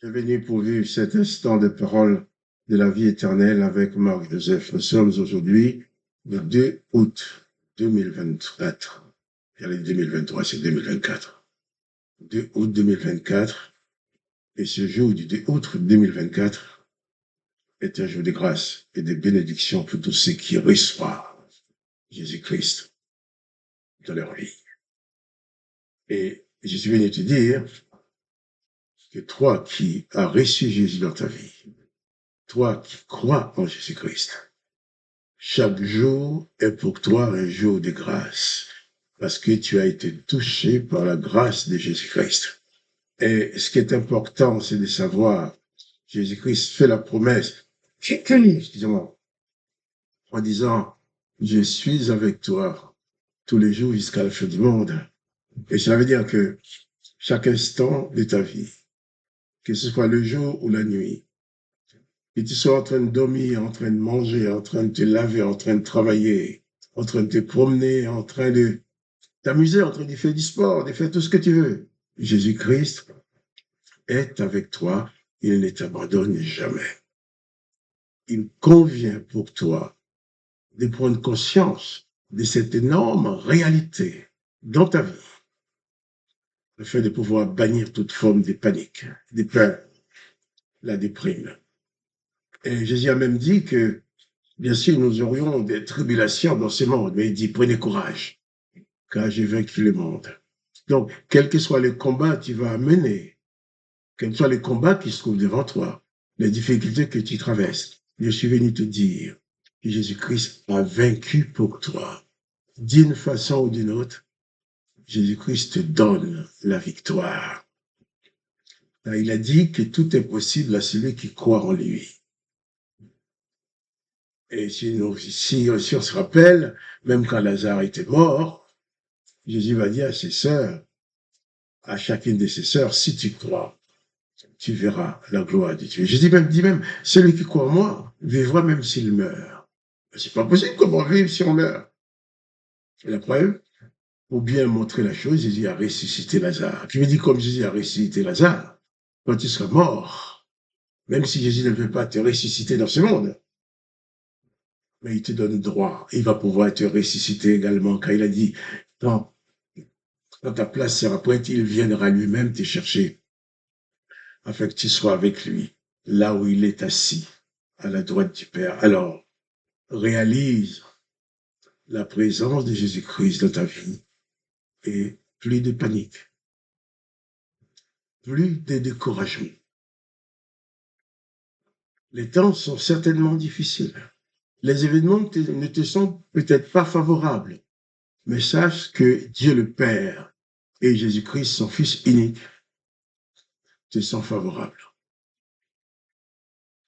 Je venu pour vivre cet instant de parole de la vie éternelle avec Marc Joseph. Nous sommes aujourd'hui le 2 août 2024. J'allais 2023, c'est 2024. 2 août 2024. Et ce jour du 2 août 2024 est un jour de grâce et de bénédiction pour tous ceux qui reçoivent Jésus-Christ dans leur vie. Et je suis venu te dire que toi qui as reçu Jésus dans ta vie, toi qui crois en Jésus-Christ, chaque jour est pour toi un jour de grâce, parce que tu as été touché par la grâce de Jésus-Christ. Et ce qui est important, c'est de savoir, Jésus-Christ fait la promesse, excusez-moi, en disant, je suis avec toi tous les jours jusqu'à la fin du monde. Et cela veut dire que chaque instant de ta vie, que ce soit le jour ou la nuit, que tu sois en train de dormir, en train de manger, en train de te laver, en train de travailler, en train de te promener, en train de t'amuser, en train de faire du sport, de faire tout ce que tu veux. Jésus-Christ est avec toi, il ne t'abandonne jamais. Il convient pour toi de prendre conscience de cette énorme réalité dans ta vie, afin de pouvoir bannir toute forme de panique, de peur, la déprime. Et Jésus a même dit que, bien sûr, nous aurions des tribulations dans ce monde, mais il dit, prenez courage, car j'ai vaincu le monde. Donc, quel que soit le combat que tu vas mener, quels que soient les combats qui se trouvent devant toi, les difficultés que tu traverses, je suis venu te dire que Jésus-Christ a vaincu pour toi. D'une façon ou d'une autre, Jésus-Christ te donne la victoire. Il a dit que tout est possible à celui qui croit en lui. Et si on se rappelle, même quand Lazare était mort, Jésus va dire à ses sœurs, à chacune de ses sœurs, si tu crois, tu verras la gloire de Dieu. Jésus dit même, celui qui croit en moi, vivra même s'il meurt. C'est pas possible comment vivre si on meurt. Et la preuve, pour bien montrer la chose, Jésus a ressuscité Lazare. Je me dis, comme Jésus a ressuscité Lazare, quand tu seras mort, même si Jésus ne veut pas te ressusciter dans ce monde, mais il te donne droit. Il va pouvoir te ressusciter également, car il a dit, quand ta place sera prête, il viendra lui-même te chercher, afin que tu sois avec lui, là où il est assis, à la droite du Père. Alors, réalise la présence de Jésus-Christ dans ta vie et plus de panique, plus de découragement. Les temps sont certainement difficiles. Les événements ne te sont peut-être pas favorables, mais sache que Dieu le Père et Jésus-Christ, son Fils unique, te sont favorables.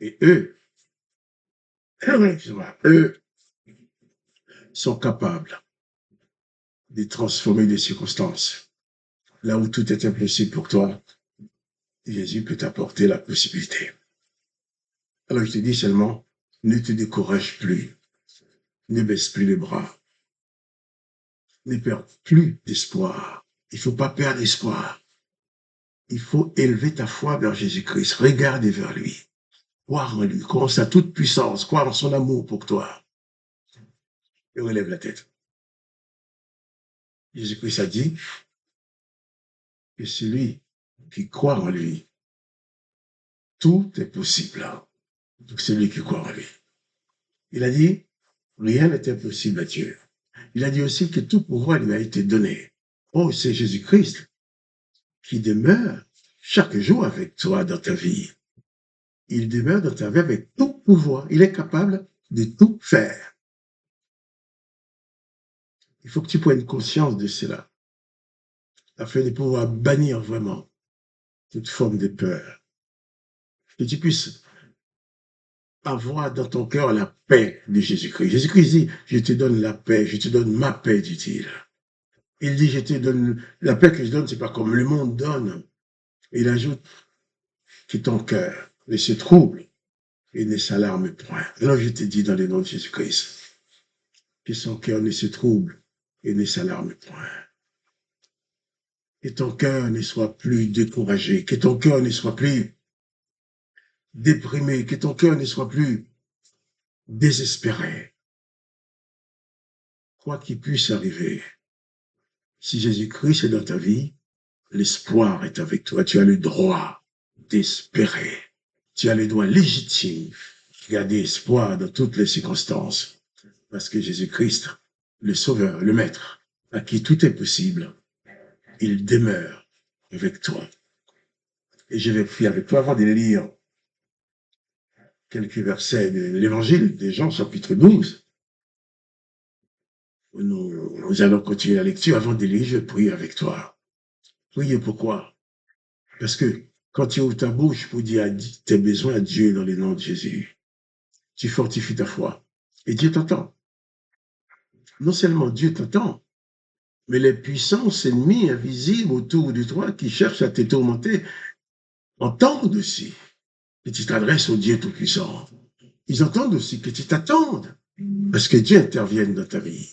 Et eux sont capables de transformer les circonstances. Là où tout est impossible pour toi, Jésus peut t'apporter la possibilité. Alors je te dis seulement, ne te décourage plus, ne baisse plus les bras, ne perds plus d'espoir. Il ne faut pas perdre espoir. Il faut élever ta foi vers Jésus-Christ, regarder vers lui, croire en lui, croire en sa toute puissance, croire en son amour pour toi. Et relève la tête. Jésus-Christ a dit que celui qui croit en lui, tout est possible pour celui qui croit en lui. Il a dit, rien n'est impossible à Dieu. Il a dit aussi que tout pouvoir lui a été donné. Oh, c'est Jésus-Christ qui demeure chaque jour avec toi dans ta vie. Il demeure dans ta vie avec tout pouvoir. Il est capable de tout faire. Il faut que tu prennes conscience de cela, afin de pouvoir bannir vraiment toute forme de peur. Que tu puisses avoir dans ton cœur la paix de Jésus-Christ. Jésus-Christ dit, je te donne la paix, je te donne ma paix, dit-il. Il dit, je te donne, la paix que je donne, c'est pas comme le monde donne. Et il ajoute que ton cœur ne se trouble et ne s'alarme point. Alors je te dis dans le nom de Jésus-Christ, que son cœur ne se trouble et ne s'alarme point. Que ton cœur ne soit plus découragé, que ton cœur ne soit plus déprimé, que ton cœur ne soit plus désespéré. Quoi qu'il puisse arriver, si Jésus-Christ est dans ta vie, l'espoir est avec toi. Tu as le droit d'espérer. Tu as le droit légitime de garder espoir dans toutes les circonstances. Parce que Jésus-Christ, le Sauveur, le Maître, à qui tout est possible, il demeure avec toi. Et je vais prier avec toi avant de lire quelques versets de l'Évangile de Jean, chapitre 12. Nous allons continuer la lecture. Avant de lire, je prie avec toi. Priez pourquoi? Parce que quand tu ouvres ta bouche pour dire tes besoins à Dieu dans le nom de Jésus, tu fortifies ta foi. Et Dieu t'entend. Non seulement Dieu t'entend, mais les puissances ennemies invisibles autour de toi qui cherchent à te tourmenter entendent aussi que tu t'adresses au Dieu Tout-Puissant. Ils entendent aussi que tu t'attendes parce que Dieu intervienne dans ta vie.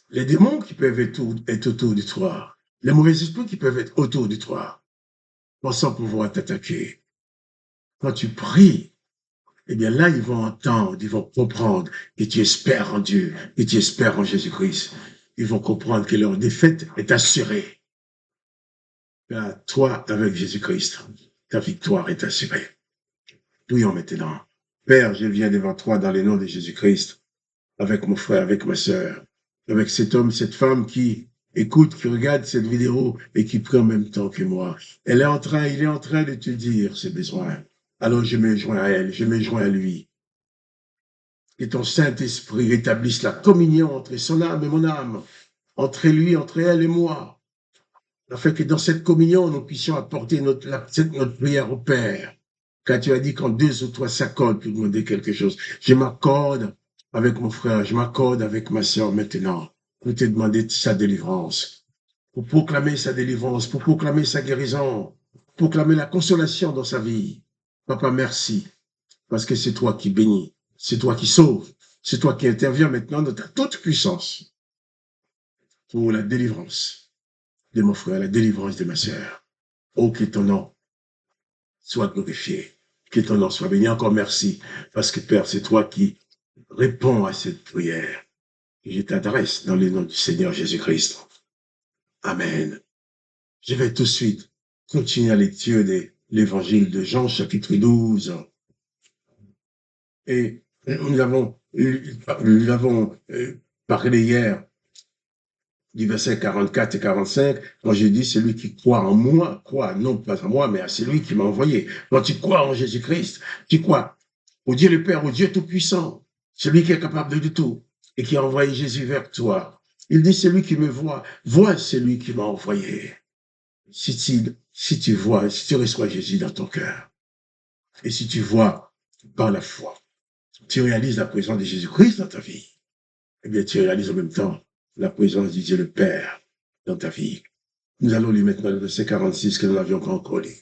Les démons qui peuvent être autour de toi, les mauvais esprits qui peuvent être autour de toi, pensant pouvoir t'attaquer. Quand tu pries, eh bien là, ils vont entendre, ils vont comprendre que tu espères en Dieu, que tu espères en Jésus-Christ. Ils vont comprendre que leur défaite est assurée. Là, toi, avec Jésus-Christ, ta victoire est assurée. Prions maintenant. Père, je viens devant toi dans le nom de Jésus-Christ, avec mon frère, avec ma sœur, avec cet homme, cette femme qui écoute, qui regarde cette vidéo et qui prie en même temps que moi. Il est en train de te dire ses besoins. Alors je me joins à elle, je me joins à lui. Que ton Saint-Esprit rétablisse la communion entre son âme et mon âme, entre lui, entre elle et moi, afin que dans cette communion, nous puissions apporter notre prière au Père. Car tu as dit quand deux ou trois s'accordent pour demander quelque chose. Je m'accorde avec mon frère, je m'accorde avec ma sœur maintenant pour te demander sa délivrance, pour proclamer sa délivrance, pour proclamer sa guérison, pour proclamer la consolation dans sa vie. Papa, merci, parce que c'est toi qui bénis, c'est toi qui sauves, c'est toi qui interviens maintenant dans ta toute puissance pour la délivrance de mon frère, la délivrance de ma sœur. Oh, que ton nom soit glorifié, que ton nom soit béni. Encore merci, parce que Père, c'est toi qui réponds à cette prière. Et je t'adresse dans le nom du Seigneur Jésus-Christ. Amen. Je vais tout de suite continuer la lecture de l'évangile de Jean, chapitre 12. Et nous avons parlé hier du verset 44 et 45, quand j'ai dit celui qui croit en moi, croit non pas en moi, mais à celui qui m'a envoyé. Quand tu crois en Jésus-Christ, tu crois au Dieu le Père, au Dieu Tout-Puissant, celui qui est capable de tout et qui a envoyé Jésus vers toi. Il dit celui qui me voit, voit celui qui m'a envoyé. Si tu vois, si tu reçois Jésus dans ton cœur, et si tu vois par la foi, tu réalises la présence de Jésus-Christ dans ta vie, eh bien tu réalises en même temps la présence de Dieu le Père dans ta vie. Nous allons lire maintenant le verset 46 que nous n'avions pas encore lu.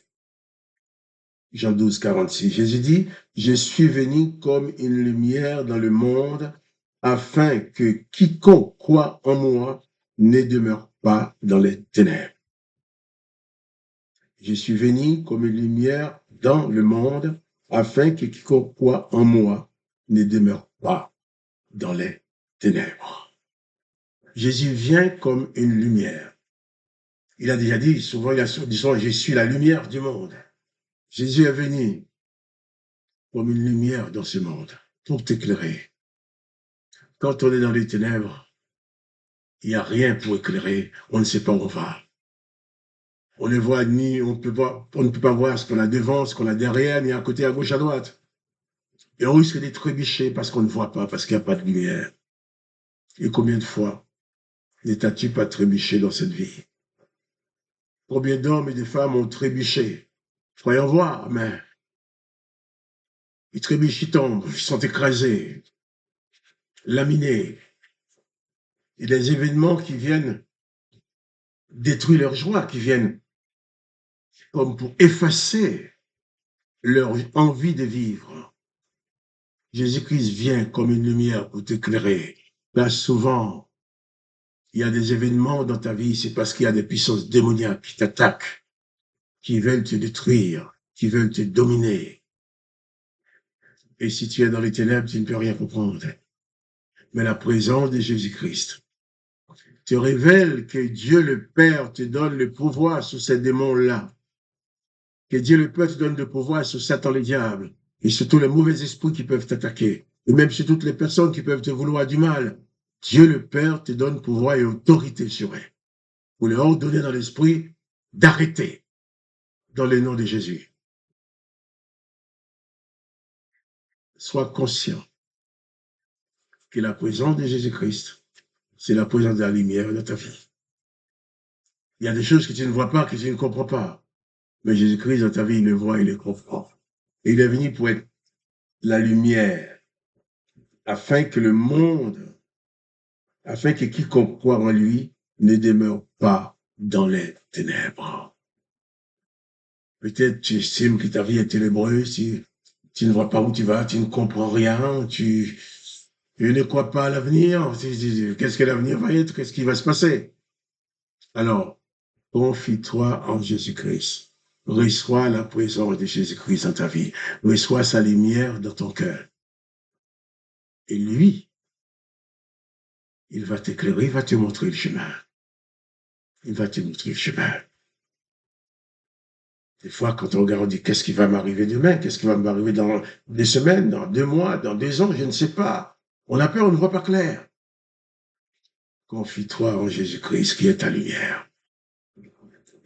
Jean 12, 46. Jésus dit, je suis venu comme une lumière dans le monde afin que quiconque croit en moi ne demeure pas dans les ténèbres. Je suis venu comme une lumière dans le monde afin que quiconque croit en moi ne demeure pas dans les ténèbres. Jésus vient comme une lumière. Il a déjà dit, souvent il a dit, je suis la lumière du monde. Jésus est venu comme une lumière dans ce monde pour t'éclairer. Quand on est dans les ténèbres, il n'y a rien pour éclairer, on ne sait pas où on va. On ne voit ni, on ne peut pas voir ce qu'on a devant, ce qu'on a derrière, ni à côté, à gauche, à droite. Et on risque d'être trébuché parce qu'on ne voit pas, parce qu'il n'y a pas de lumière. Et combien de fois n'étais-tu pas trébuché dans cette vie? Combien d'hommes et de femmes ont trébuché? Croyons voir, mais ils trébuchent, ils tombent, ils sont écrasés, laminés. Et des événements qui viennent détruire leur joie, qui viennent comme pour effacer leur envie de vivre. Jésus-Christ vient comme une lumière pour t'éclairer. Là, souvent, il y a des événements dans ta vie, c'est parce qu'il y a des puissances démoniaques qui t'attaquent, qui veulent te détruire, qui veulent te dominer. Et si tu es dans les ténèbres, tu ne peux rien comprendre. Mais la présence de Jésus-Christ te révèle que Dieu le Père te donne le pouvoir sur ces démons-là. Que Dieu le Père te donne le pouvoir sur Satan le diable et sur tous les mauvais esprits qui peuvent t'attaquer. Et même sur toutes les personnes qui peuvent te vouloir du mal. Dieu le Père te donne pouvoir et autorité sur eux. Pour leur ordonner dans l'esprit d'arrêter dans le nom de Jésus. Sois conscient que la présence de Jésus-Christ, c'est la présence de la lumière dans ta vie. Il y a des choses que tu ne vois pas, que tu ne comprends pas. Mais Jésus-Christ dans ta vie, il le voit, il le comprend. Et il est venu pour être la lumière, afin que le monde, afin que quiconque croit en lui ne demeure pas dans les ténèbres. Peut-être tu estimes que ta vie est ténébreuse, tu ne vois pas où tu vas, tu ne comprends rien, tu ne crois pas à l'avenir. Qu'est-ce que l'avenir va être? Qu'est-ce qui va se passer? Alors, confie-toi en Jésus-Christ. Reçois la présence de Jésus-Christ dans ta vie. Reçois sa lumière dans ton cœur. Et lui, il va t'éclairer, il va te montrer le chemin. Il va te montrer le chemin. Des fois, quand on regarde, on dit, qu'est-ce qui va m'arriver demain? Qu'est-ce qui va m'arriver dans des semaines, dans 2 mois, dans 2 ans? Je ne sais pas. On a peur, on ne voit pas clair. Confie-toi en Jésus-Christ qui est ta lumière.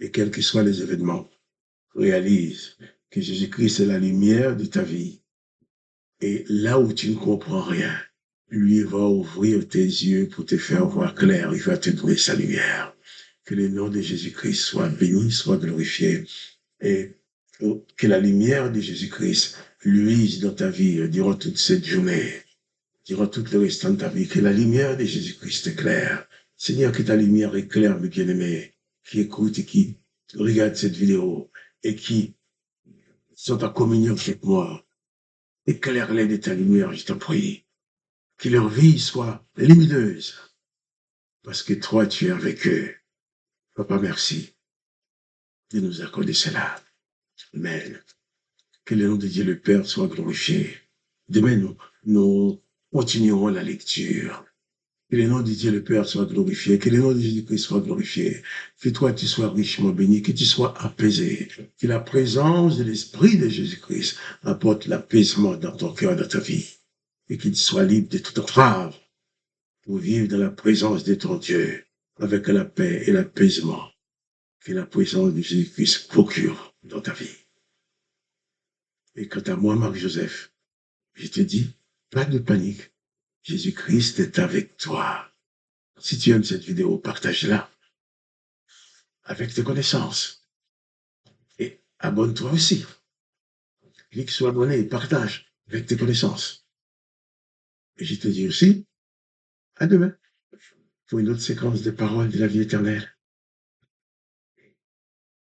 Et quels que soient les événements, réalise que Jésus-Christ est la lumière de ta vie. Et là où tu ne comprends rien, lui va ouvrir tes yeux pour te faire voir clair. Il va te donner sa lumière. Que le nom de Jésus-Christ soit béni, soit glorifié. Et que la lumière de Jésus-Christ luise dans ta vie durant toute cette journée, durant tout le restant de ta vie. Que la lumière de Jésus-Christ éclaire. Seigneur, que ta lumière éclaire, mes bien-aimés, qui écoutent et qui regardent cette vidéo et qui sont en communion avec moi. Éclaire-les de ta lumière, je t'en prie. Que leur vie soit lumineuse. Parce que toi, tu es avec eux. Papa, merci de nous accorder cela. Amen. Que le nom de Dieu le Père soit glorifié. Demain, nous continuerons la lecture. Que le nom de Dieu le Père soit glorifié. Que le nom de Jésus-Christ soit glorifié. Que toi, tu sois richement béni. Que tu sois apaisé. Que la présence de l'Esprit de Jésus-Christ apporte l'apaisement dans ton cœur, dans ta vie. Et qu'il soit libre de toute entrave pour vivre dans la présence de ton Dieu avec la paix et l'apaisement que la présence de Jésus-Christ procure dans ta vie. Et quant à moi, Marc-Joseph, je te dis, pas de panique. Jésus-Christ est avec toi. Si tu aimes cette vidéo, partage-la avec tes connaissances. Et abonne-toi aussi. Clique sur abonner et partage avec tes connaissances. Et je te dis aussi, à demain pour une autre séquence de paroles de la vie éternelle.